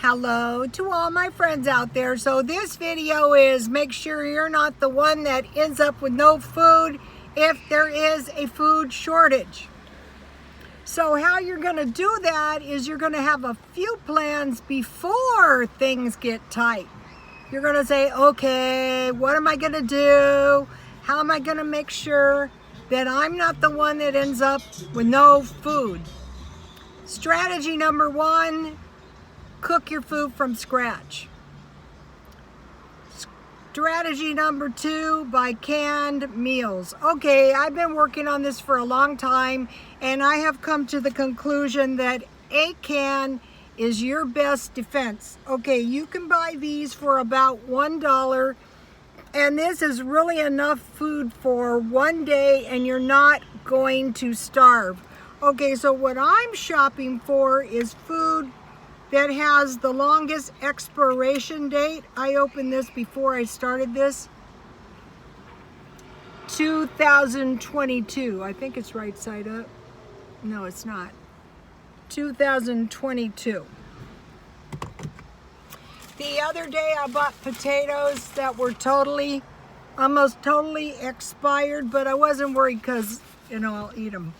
Hello to all my friends out there. So this video is make sure you're not the one that ends up with no food if there is a food shortage. So how you're going to do that is you're going to have a few plans before things get tight. You're going to say, okay, what am I going to do? How am I going to make sure that I'm not the one that ends up with no food? Strategy number one, cook your food from scratch. Strategy number two, buy canned meals. Okay, I've been working on this for a long time, and I have come to the conclusion that a can is your best defense. Okay, you can buy these for about $1, and this is really enough food for one day, and you're not going to starve. Okay, so what I'm shopping for is food that has the longest expiration date. I opened this before I started this. 2022. I think it's right side up. No, it's not. 2022. The other day I bought potatoes that were almost totally expired, but I wasn't worried because, I'll eat them.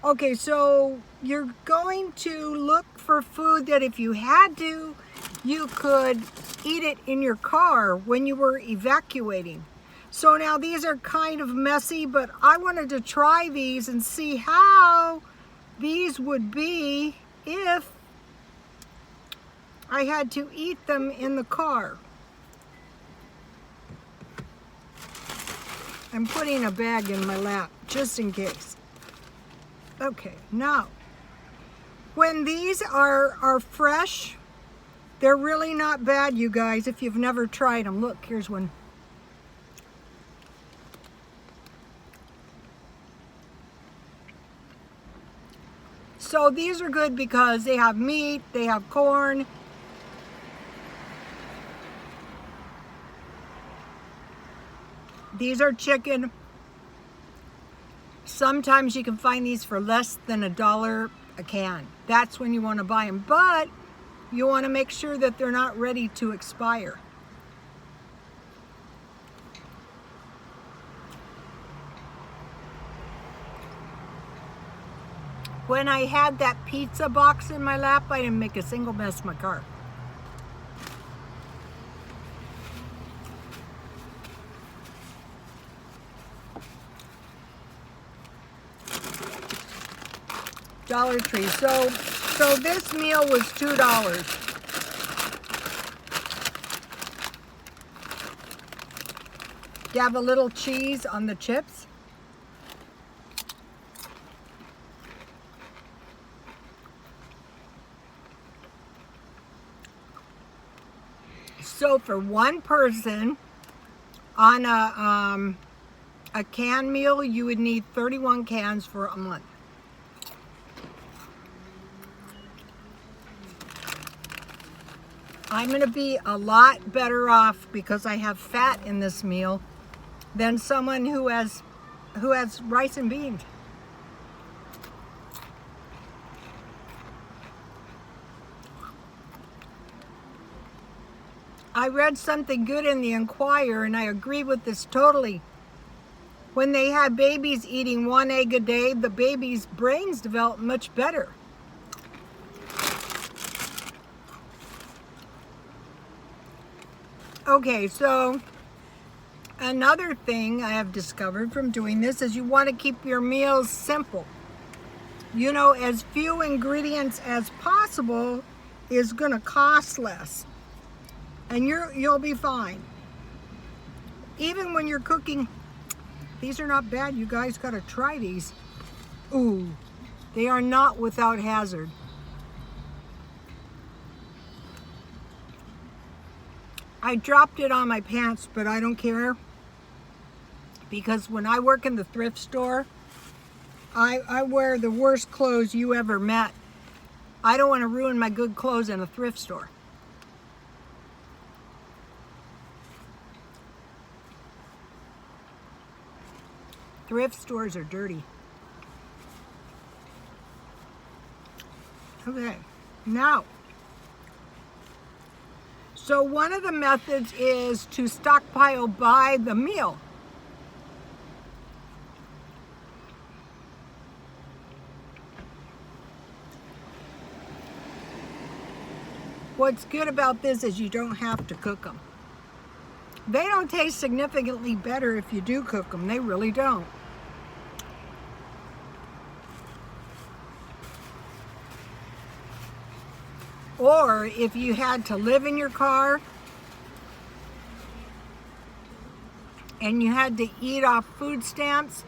Okay, so you're going to look for food that if you had to, you could eat it in your car when you were evacuating. So now these are kind of messy, but I wanted to try these and see how these would be if I had to eat them in the car. I'm putting a bag in my lap just in case. Okay, now, when these are fresh, they're really not bad, you guys, if you've never tried them. Look, here's one. So these are good because they have meat, they have corn. These are chicken. Sometimes you can find these for less than $1 a can. That's when you want to buy them, but you want to make sure that they're not ready to expire. When I had that pizza box in my lap, I didn't make a single mess in my car. Dollar Tree. So this meal was $2. You have a little cheese on the chips. So for one person on a canned meal, you would need 31 cans for a month. I'm going to be a lot better off because I have fat in this meal than someone who has rice and beans. I read something good in the Inquirer, and I agree with this totally. When they had babies eating 1 egg a day, the babies' brains develop much better. Okay, so another thing I have discovered from doing this is you want to keep your meals simple. As few ingredients as possible is going to cost less. And you'll be fine. Even when you're cooking, these are not bad. You guys got to try these. Ooh, they are not without hazard. I dropped it on my pants, but I don't care. Because when I work in the thrift store, I wear the worst clothes you ever met. I don't want to ruin my good clothes in a thrift store. Thrift stores are dirty. Okay, now So one of the methods is to stockpile by the meal. What's good about this is you don't have to cook them. They don't taste significantly better if you do cook them. They really don't. Or if you had to live in your car and you had to eat off food stamps,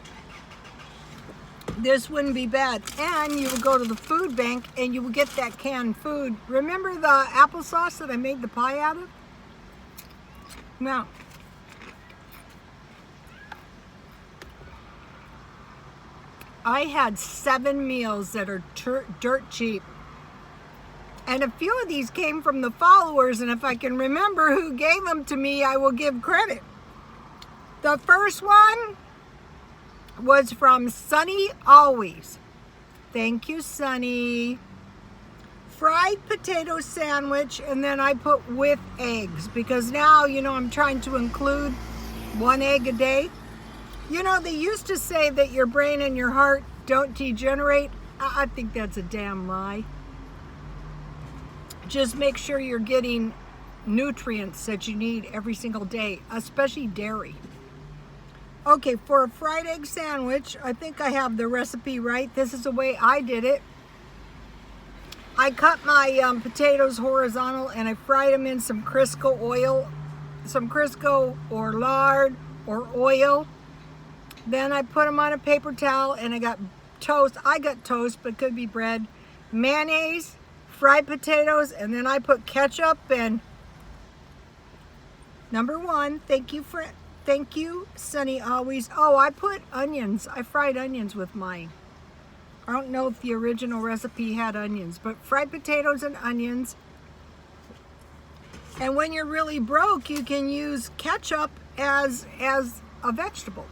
this wouldn't be bad. And you would go to the food bank and you would get that canned food. Remember the applesauce that I made the pie out of? Now, I had 7 meals that are dirt cheap. And a few of these came from the followers, and if I can remember who gave them to me, I will give credit. The first one was from Sunny Always. Thank you, Sunny. Fried potato sandwich, and then I put with eggs, because now, you know, I'm trying to include 1 egg a day. You know, they used to say that your brain and your heart don't degenerate. I think that's a damn lie. Just make sure you're getting nutrients that you need every single day, especially dairy. Okay, for a fried egg sandwich, I think I have the recipe right. This is the way I did it. I cut my potatoes horizontal and I fried them in some Crisco oil, some Crisco or lard or oil. Then I put them on a paper towel and I got toast. I got toast, but it could be bread, mayonnaise, fried potatoes, and then I put ketchup and number 1, thank you, Sunny Always. Oh, I put onions. I fried onions with mine. I don't know if the original recipe had onions, but fried potatoes and onions. And when you're really broke, you can use ketchup as a vegetable.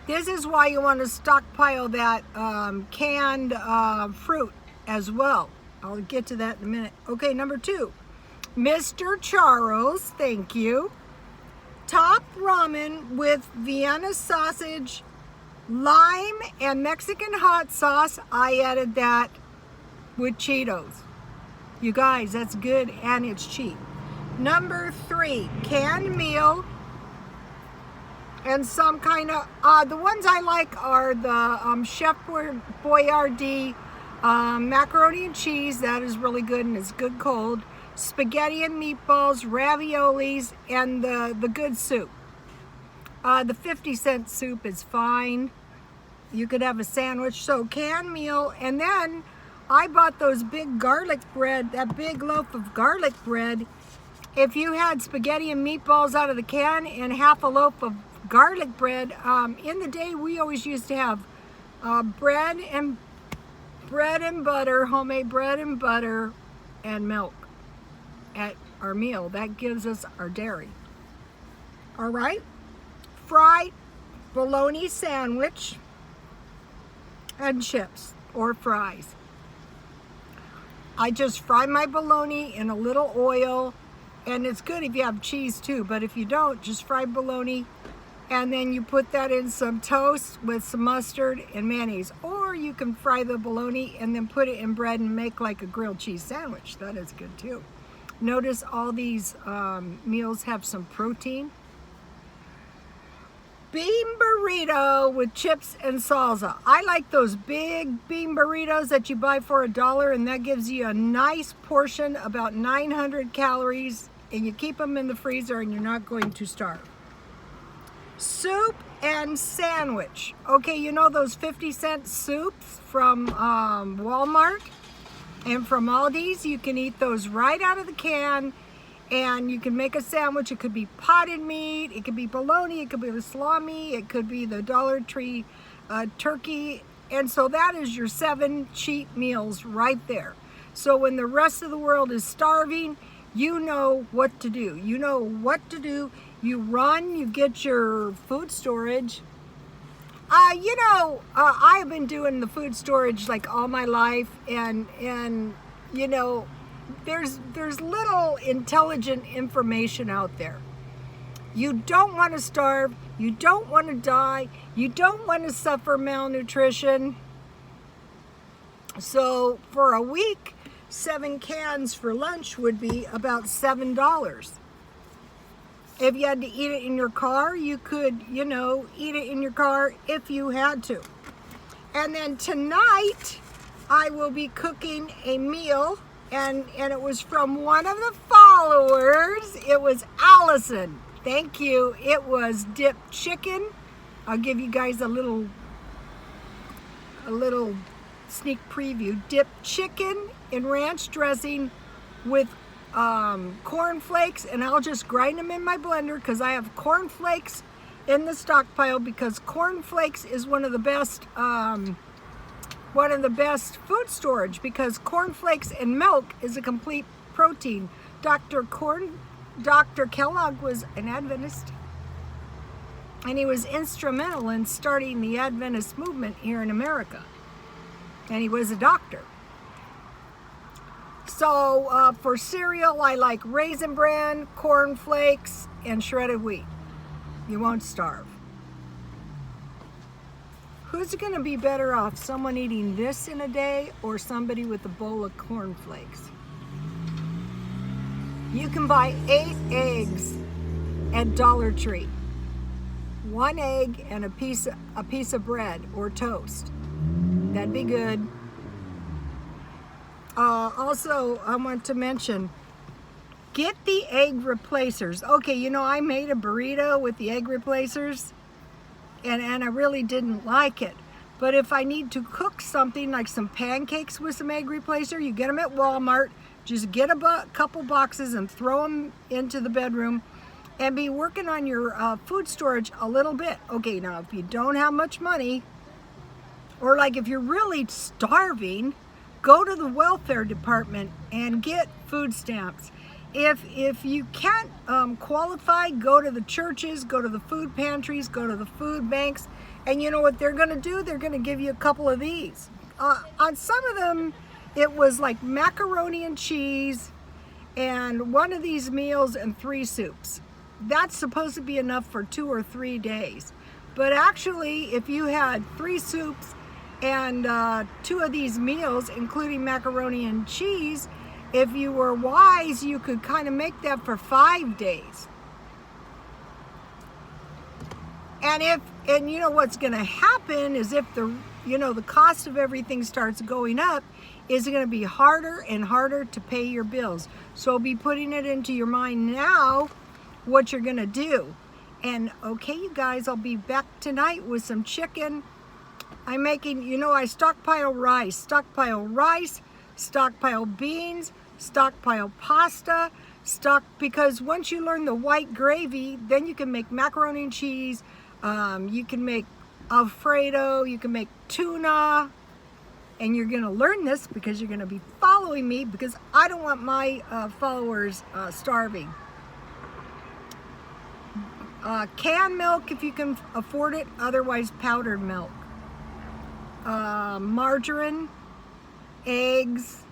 This is why you want to stockpile that canned fruit as well. I'll get to that in a minute. Okay, number 2, Mr. Charles, thank you. Top ramen with Vienna sausage, lime, and Mexican hot sauce. I added that with Cheetos. You guys, that's good and it's cheap. Number 3, canned meal and some kind of, the ones I like are the Chef Boyardee macaroni and cheese. That is really good and it's good cold. Spaghetti and meatballs, raviolis, and the good soup. The 50-cent soup is fine. You could have a sandwich. So canned meal, and then I bought those big garlic bread, that big loaf of garlic bread. If you had spaghetti and meatballs out of the can and half a loaf of garlic bread, in the day we always used to have bread and butter, homemade bread and butter and milk at our meal. That gives us our dairy. All right, fried bologna sandwich and chips or fries. I just fry my bologna in a little oil, and it's good if you have cheese too, but if you don't, just fry bologna, and then you put that in some toast with some mustard and mayonnaise, or you can fry the bologna and then put it in bread and make like a grilled cheese sandwich. That is good too. Notice all these meals have some protein. Bean burrito with chips and salsa. I like those big bean burritos that you buy for $1, and that gives you a nice portion, about 900 calories, and you keep them in the freezer and you're not going to starve. Soup and sandwich. Okay, you know those 50-cent soups from Walmart and from Aldi's? You can eat those right out of the can, and you can make a sandwich. It could be potted meat, it could be bologna, it could be the salami, it could be the Dollar Tree turkey. And so that is your 7 cheap meals right there. So when the rest of the world is starving, you know what to do. You know what to do. You run, you get your food storage. I've been doing the food storage like all my life, and you know, there's little intelligent information out there. You don't want to starve. You don't want to die. You don't want to suffer malnutrition. So for a week, 7 cans for lunch would be about $7. If you had to eat it in your car, you could, eat it in your car if you had to. And then tonight, I will be cooking a meal, and it was from one of the followers. It was Allison. Thank you. It was dipped chicken. I'll give you guys a little sneak preview. Dipped chicken in ranch dressing with corn flakes, and I'll just grind them in my blender because I have corn flakes in the stockpile, because corn flakes is one of the best food storage, because corn flakes and milk is a complete protein. Dr. Kellogg was an Adventist, and he was instrumental in starting the Adventist movement here in America, and he was a doctor. So for cereal, I like Raisin Bran, corn flakes, and shredded wheat. You won't starve. Who's going to be better off, someone eating this in a day or somebody with a bowl of corn flakes? You can buy 8 eggs at Dollar Tree. 1 egg and a piece of bread or toast. That'd be good. Also, I want to mention, get the egg replacers. Okay, I made a burrito with the egg replacers, and I really didn't like it. But if I need to cook something like some pancakes with some egg replacer, you get them at Walmart. Just get a couple boxes and throw them into the bedroom, and be working on your food storage a little bit. Okay, now if you don't have much money, or like if you're really starving, go to the welfare department and get food stamps. If you can't qualify, go to the churches, go to the food pantries, go to the food banks, and you know what they're going to do? They're going to give you a couple of these. On some of them, it was like macaroni and cheese and one of these meals and 3 soups. That's supposed to be enough for 2 or 3 days. But actually, if you had 3 soups and 2 of these meals, including macaroni and cheese, if you were wise, you could kind of make that for 5 days. And you know what's going to happen is if the cost of everything starts going up, is going to be harder and harder to pay your bills. So be putting it into your mind now what you're going to do. And okay, you guys, I'll be back tonight with some chicken. I'm making, I stockpile rice, stockpile beans, stockpile pasta, because once you learn the white gravy, then you can make macaroni and cheese, you can make Alfredo, you can make tuna, and you're going to learn this because you're going to be following me, because I don't want my followers starving. Canned milk if you can afford it, otherwise powdered milk. Margarine, eggs,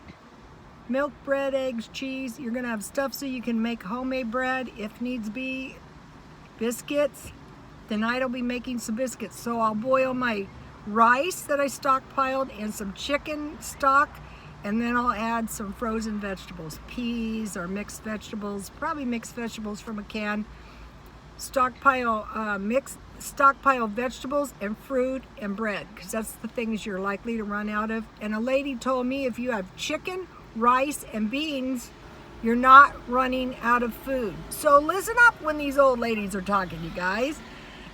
milk, bread, eggs, cheese. You're going to have stuff so you can make homemade bread if needs be. Biscuits. Tonight I'll be making some biscuits. So I'll boil my rice that I stockpiled and some chicken stock, and then I'll add some frozen vegetables, peas or mixed vegetables, probably mixed vegetables from a can. Stockpile vegetables and fruit and bread, because that's the things you're likely to run out of. And a lady told me if you have chicken, rice, and beans, you're not running out of food. So listen up when these old ladies are talking, you guys.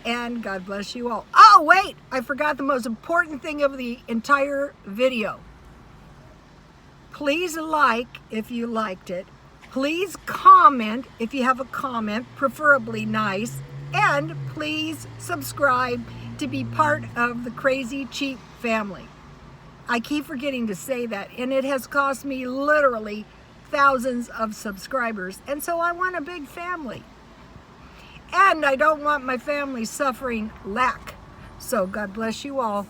And God bless you all. Oh, wait, I forgot the most important thing of the entire video. Please like if you liked it. Please comment if you have a comment, preferably nice. And please subscribe to be part of the Crazy Cheap family. I keep forgetting to say that, and it has cost me literally thousands of subscribers. And so I want a big family. And I don't want my family suffering lack. So God bless you all.